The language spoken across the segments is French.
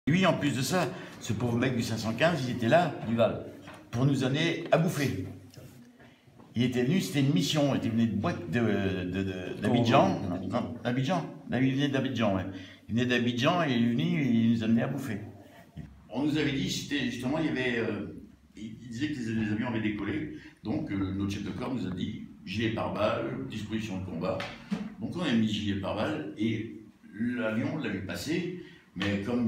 Lui, en plus de ça, ce pauvre mec du 515, il était là, Duval. pour nous donner à bouffer. Il était venu, c'était une mission, il était venu de boîte d'Abidjan. Non, d'Abidjan. Il venait d'Abidjan, ouais. Il venait d'Abidjan et il est venu et il nous amenait à bouffer. On nous avait dit, c'était justement, il y avait. Il disait que les avions avaient décollé. Donc notre chef de corps nous a dit gilet pare-balles, disposition de combat. Donc on a mis gilet pare-balles et l'avion l'avait passé, mais comme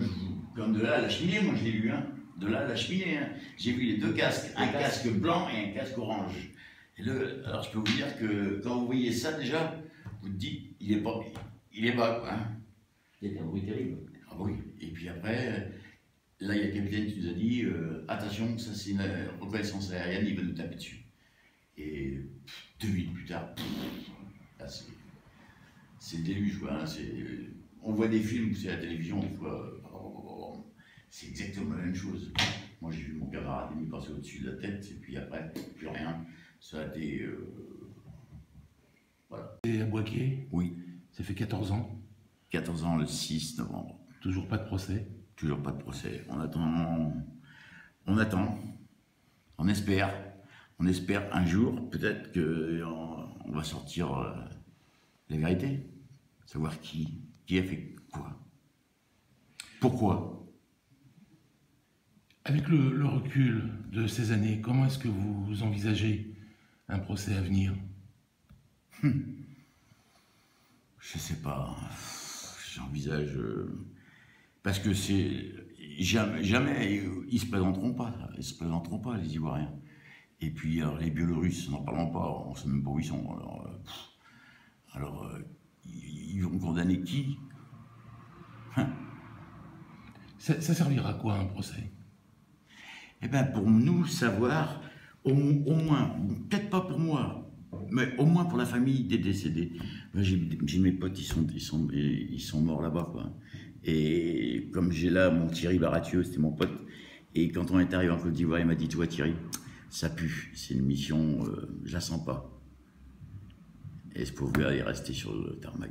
de là à la cheminée, moi je l'ai vu, hein, de là à la cheminée. Hein. J'ai vu les deux casques, un casque blanc et un casque orange. Et alors je peux vous dire que quand vous voyez ça déjà, vous te dites, il est bas quoi. Hein. Il y a un bruit terrible. Ah oui, et puis après, là il y a le capitaine qui nous a dit, attention, ça c'est une reconnaissance aérienne, il va nous taper dessus. Et 2 minutes plus tard, là c'est le déluge quoi. Hein, on voit des films, c'est à la télévision des fois, c'est exactement la même chose. Moi j'ai vu mon camarade ennemi passer au-dessus de la tête, et puis après, plus rien. Ça a été. Voilà. Et à Boisquier? Oui. Ça fait 14 ans. 14 ans le 6 novembre. Toujours pas de procès? Toujours pas de procès. On attend. On attend. On espère. On espère un jour, peut-être qu'on va sortir la vérité. Savoir qui a fait quoi. Pourquoi? Avec le recul de ces années, comment est-ce que vous envisagez un procès à venir? Je sais pas. J'envisage. Parce que c'est. Jamais. Ils se présenteront pas. Ils se présenteront pas, les Ivoiriens. Et puis, alors, les Biélorusses, n'en parlons pas. On sait même pas où ils sont. Alors ils vont condamner qui? Ça servira à quoi un procès? Eh bien, pour nous, savoir, au moins, peut-être pas pour moi, mais au moins pour la famille des décédés. J'ai mes potes, ils sont morts là-bas, quoi. Et comme j'ai là mon Thierry Baratieux, c'était mon pote, et quand on est arrivé en Côte d'Ivoire, il m'a dit, toi Thierry, ça pue, c'est une mission, je la sens pas. Et ce pauvre gars est resté sur le tarmac.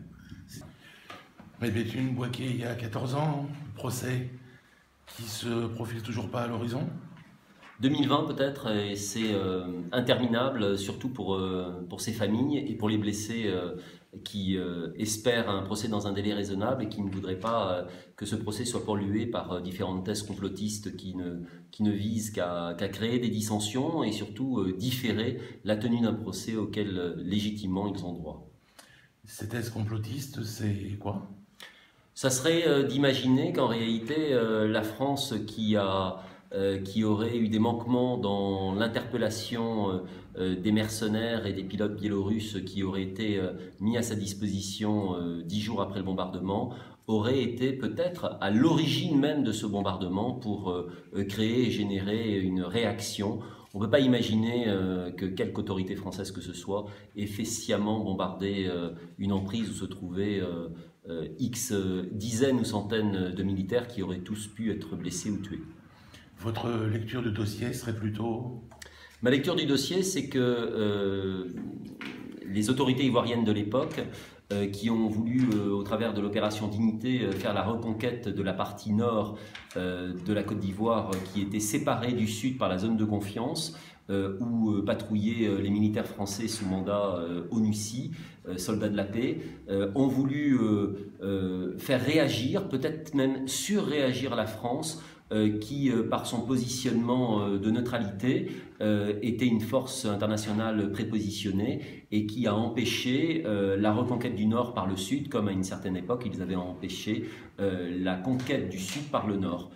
Béthune, Boisquier, il y a 14 ans, procès qui se profile toujours pas à l'horizon? 2020 peut-être, et c'est interminable, surtout pour ces familles et pour les blessés qui espèrent un procès dans un délai raisonnable et qui ne voudraient pas que ce procès soit pollué par différentes thèses complotistes qui ne visent qu'à créer des dissensions et surtout différer la tenue d'un procès auquel légitimement ils ont droit. Ces thèses complotistes, c'est quoi? Ça serait d'imaginer qu'en réalité la France qui aurait eu des manquements dans l'interpellation des mercenaires et des pilotes biélorusses qui auraient été mis à sa disposition 10 jours après le bombardement, aurait été peut-être à l'origine même de ce bombardement pour créer et générer une réaction. On ne peut pas imaginer que quelque autorité française que ce soit ait fait sciemment bombarder une emprise où se trouvaient X dizaines ou centaines de militaires qui auraient tous pu être blessés ou tués. Votre lecture du dossier serait plutôt... Ma lecture du dossier, c'est que les autorités ivoiriennes de l'époque, qui ont voulu, au travers de l'opération Dignité, faire la reconquête de la partie nord de la Côte d'Ivoire, qui était séparée du sud par la zone de confiance, où patrouillaient les militaires français sous mandat ONUCI, soldats de la paix, ont voulu faire réagir, peut-être même surréagir la France, qui, par son positionnement de neutralité, était une force internationale prépositionnée et qui a empêché la reconquête du Nord par le Sud, comme à une certaine époque, ils avaient empêché la conquête du Sud par le Nord.